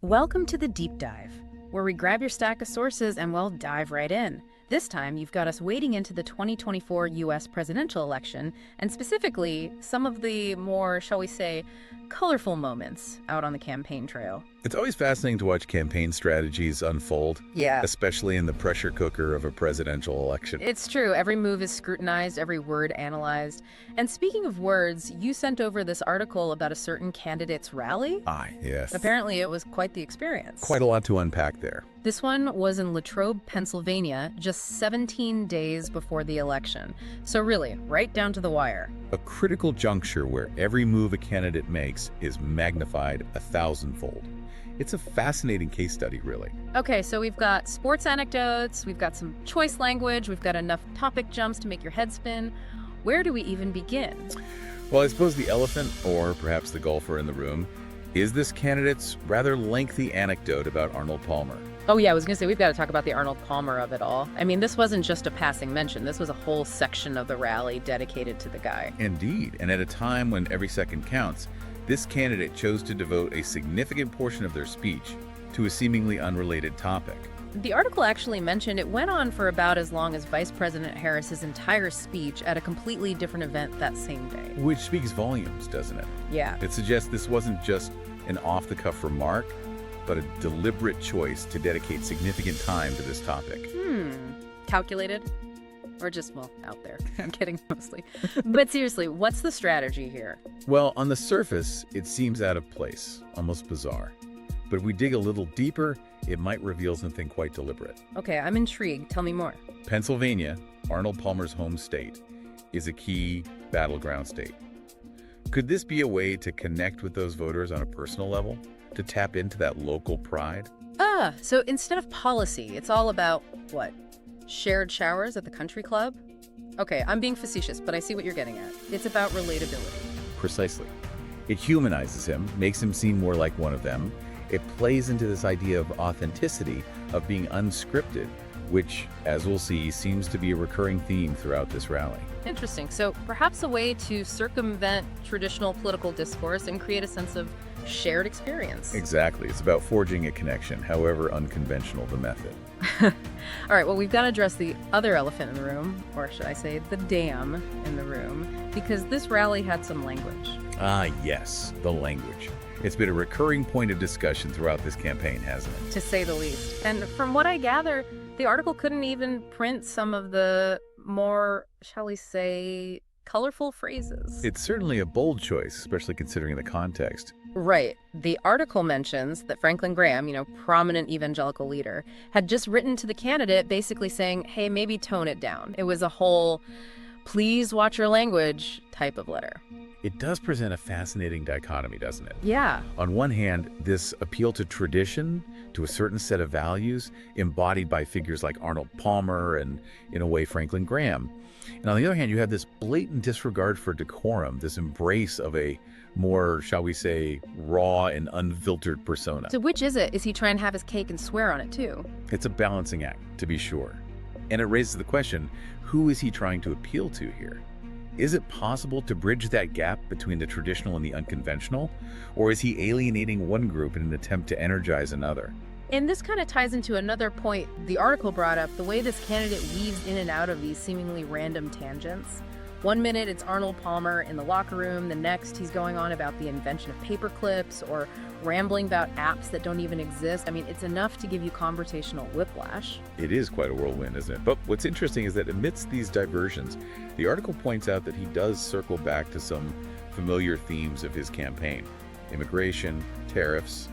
Welcome to the Deep Dive, where we grab your stack of sources and we'll dive right in. This time, you've got us wading into the 2024 US presidential election, and specifically, some of the more, shall we say, colorful moments out on the campaign trail. It's always fascinating to watch campaign strategies unfold, Yeah. especially in the pressure cooker of a presidential election. It's true. Every move is scrutinized, every word analyzed. And speaking of words, you sent over this article about a certain candidate's rally? Yes. Apparently, it was quite the experience. Quite a lot to unpack there. This one was in Latrobe, Pennsylvania, just 17 days before the election. So really, right down to the wire. A critical juncture where every move a candidate makes is magnified 1,000-fold. It's a fascinating case study, really. Okay, so we've got sports anecdotes, we've got some choice language, we've got enough topic jumps to make your head spin. Where do we even begin? Well, I suppose the elephant, or perhaps the golfer in the room, is this candidate's rather lengthy anecdote about Arnold Palmer. Oh yeah, I was gonna say, we've got to talk about the Arnold Palmer of it all. I mean, this wasn't just a passing mention. This was a whole section of the rally dedicated to the guy. Indeed, and at a time when every second counts, this candidate chose to devote a significant portion of their speech to a seemingly unrelated topic. The article actually mentioned it went on for about as long as Vice President Harris's entire speech at a completely different event that same day. Which speaks volumes, doesn't it? Yeah. It suggests this wasn't just an off-the-cuff remark, but a deliberate choice to dedicate significant time to this topic. Calculated? Or just, well, out there. I'm kidding, mostly. But seriously, what's the strategy here? Well, on the surface, it seems out of place, almost bizarre. But if we dig a little deeper, it might reveal something quite deliberate. Okay, I'm intrigued. Tell me more. Pennsylvania, Arnold Palmer's home state, is a key battleground state. Could this be a way to connect with those voters on a personal level? To tap into that local pride? So instead of policy, it's all about, what? Shared showers at the country club? Okay, I'm being facetious, but I see what you're getting at. It's about relatability. Precisely. It humanizes him, makes him seem more like one of them. It plays into this idea of authenticity, of being unscripted, which, as we'll see, seems to be a recurring theme throughout this rally. Interesting. So perhaps a way to circumvent traditional political discourse and create a sense of shared experience. Exactly. It's about forging a connection, however unconventional the method. All right, well, we've got to address the other elephant in the room, or should I say the dam in the room, because this rally had some language. Yes, the language. It's been a recurring point of discussion throughout this campaign, hasn't it? To say the least. And from what I gather, the article couldn't even print some of the more, shall we say, colorful phrases. It's certainly a bold choice, especially considering the context. Right. The article mentions that Franklin Graham, prominent evangelical leader, had just written to the candidate basically saying, hey, maybe tone it down. It was a whole, please watch your language type of letter. It does present a fascinating dichotomy, doesn't it? Yeah. On one hand, this appeal to tradition, to a certain set of values, embodied by figures like Arnold Palmer and, in a way, Franklin Graham. And on the other hand, you have this blatant disregard for decorum, this embrace of a more, shall we say, raw and unfiltered persona. So which is it? Is he trying to have his cake and swear on it too? It's a balancing act, to be sure. And it raises the question, who is he trying to appeal to here? Is it possible to bridge that gap between the traditional and the unconventional? Or is he alienating one group in an attempt to energize another? And this kind of ties into another point the article brought up, the way this candidate weaves in and out of these seemingly random tangents. One minute it's Arnold Palmer in the locker room, the next he's going on about the invention of paper clips or rambling about apps that don't even exist. I mean, it's enough to give you conversational whiplash. It is quite a whirlwind, isn't it? But what's interesting is that amidst these diversions, the article points out that he does circle back to some familiar themes of his campaign: immigration, tariffs,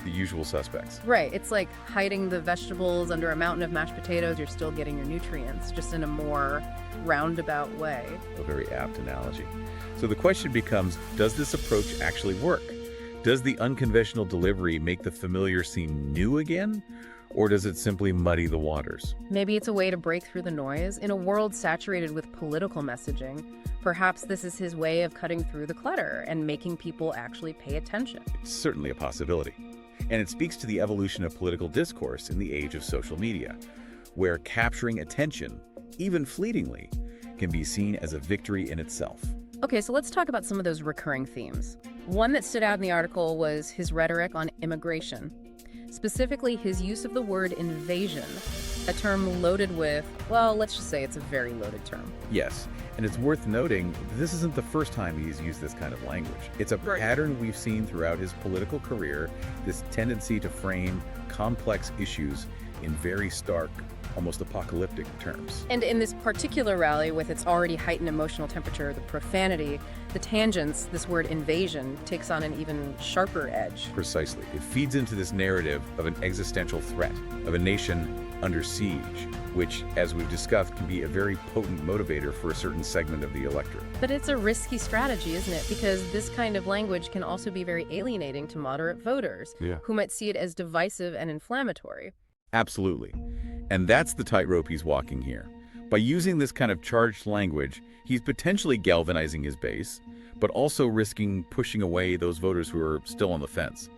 the usual suspects. Right. It's like hiding the vegetables under a mountain of mashed potatoes. You're still getting your nutrients, just in a more roundabout way. A very apt analogy. So the question becomes, does this approach actually work? Does the unconventional delivery make the familiar seem new again? Or does it simply muddy the waters? Maybe it's a way to break through the noise. In a world saturated with political messaging, perhaps this is his way of cutting through the clutter and making people actually pay attention. It's certainly a possibility. And it speaks to the evolution of political discourse in the age of social media, where capturing attention, even fleetingly, can be seen as a victory in itself. Okay, so let's talk about some of those recurring themes. One that stood out in the article was his rhetoric on immigration, specifically his use of the word invasion, a term loaded with, well, let's just say it's a very loaded term. Yes, and it's worth noting this isn't the first time he's used this kind of language. It's a pattern we've seen throughout his political career, this tendency to frame complex issues in very stark, almost apocalyptic terms. And in this particular rally, with its already heightened emotional temperature, the profanity, the tangents, this word invasion takes on an even sharper edge. Precisely. It feeds into this narrative of an existential threat, of a nation under siege, which, as we've discussed, can be a very potent motivator for a certain segment of the electorate. But it's a risky strategy, isn't it? Because this kind of language can also be very alienating to moderate voters, who might see it as divisive and inflammatory. Absolutely. And that's the tightrope he's walking here. By using this kind of charged language, he's potentially galvanizing his base, but also risking pushing away those voters who are still on the fence.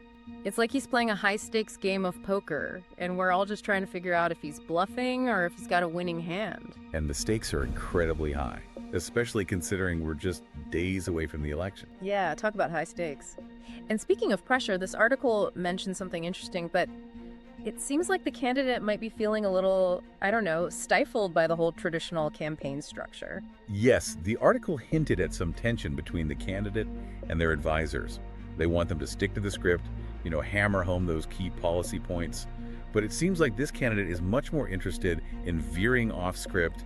It's like he's playing a high-stakes game of poker, and we're all just trying to figure out if he's bluffing or if he's got a winning hand. And the stakes are incredibly high, especially considering we're just days away from the election. Yeah, talk about high stakes. And speaking of pressure, this article mentioned something interesting, but it seems like the candidate might be feeling a little, I don't know, stifled by the whole traditional campaign structure. Yes, the article hinted at some tension between the candidate and their advisors. They want them to stick to the script, hammer home those key policy points. But it seems like this candidate is much more interested in veering off script,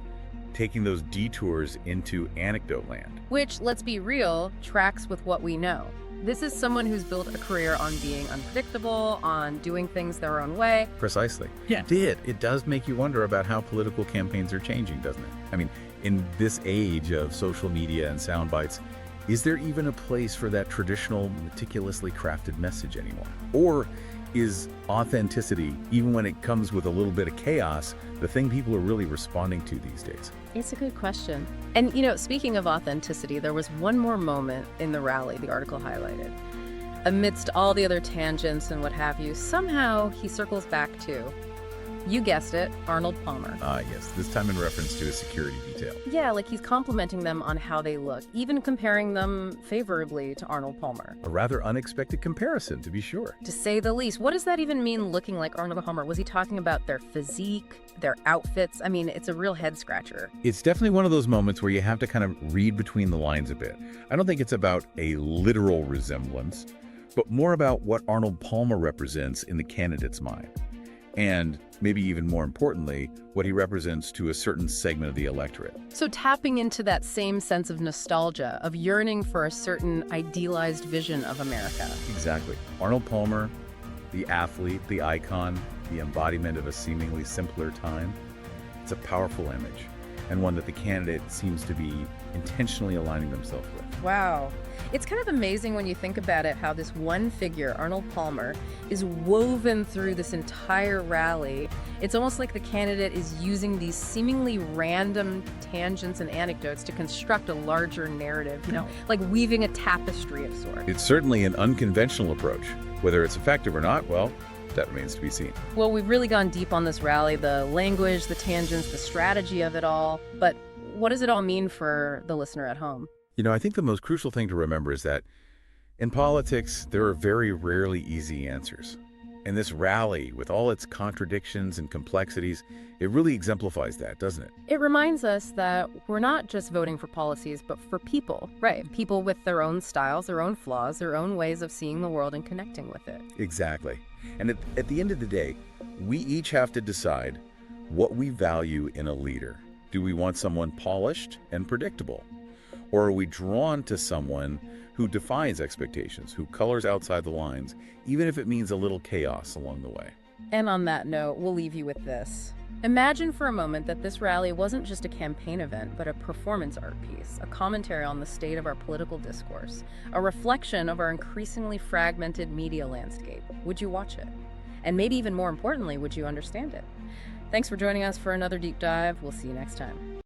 taking those detours into anecdote land. Which, let's be real, tracks with what we know. This is someone who's built a career on being unpredictable, on doing things their own way. Precisely. Yeah. It does make you wonder about how political campaigns are changing, doesn't it? I mean, in this age of social media and sound bites, is there even a place for that traditional, meticulously crafted message anymore? Or is authenticity, even when it comes with a little bit of chaos, the thing people are really responding to these days? It's a good question. And, speaking of authenticity, there was one more moment in the rally the article highlighted. Amidst all the other tangents and what have you, somehow he circles back to, you guessed it, Arnold Palmer. Yes, this time in reference to a security detail. Yeah, like he's complimenting them on how they look, even comparing them favorably to Arnold Palmer. A rather unexpected comparison, to be sure. To say the least. What does that even mean, looking like Arnold Palmer? Was he talking about their physique, their outfits? I mean, it's a real head-scratcher. It's definitely one of those moments where you have to kind of read between the lines a bit. I don't think it's about a literal resemblance, but more about what Arnold Palmer represents in the candidate's mind. And maybe even more importantly, what he represents to a certain segment of the electorate. So tapping into that same sense of nostalgia, of yearning for a certain idealized vision of America. Exactly. Arnold Palmer, the athlete, the icon, the embodiment of a seemingly simpler time. It's a powerful image, and one that the candidate seems to be intentionally aligning themselves with. Wow. It's kind of amazing when you think about it, how this one figure, Arnold Palmer, is woven through this entire rally. It's almost like the candidate is using these seemingly random tangents and anecdotes to construct a larger narrative, like weaving a tapestry of sorts. It's certainly an unconventional approach. Whether it's effective or not, well, that remains to be seen. Well, we've really gone deep on this rally, the language, the tangents, the strategy of it all. But what does it all mean for the listener at home? I think the most crucial thing to remember is that in politics, there are very rarely easy answers. And this rally, with all its contradictions and complexities, it really exemplifies that, doesn't it? It reminds us that we're not just voting for policies, but for people, right? People with their own styles, their own flaws, their own ways of seeing the world and connecting with it. Exactly. And at the end of the day, we each have to decide what we value in a leader. Do we want someone polished and predictable? Or are we drawn to someone who defies expectations, who colors outside the lines, even if it means a little chaos along the way? And on that note, we'll leave you with this. Imagine for a moment that this rally wasn't just a campaign event, but a performance art piece, a commentary on the state of our political discourse, a reflection of our increasingly fragmented media landscape. Would you watch it? And maybe even more importantly, would you understand it? Thanks for joining us for another deep dive. We'll see you next time.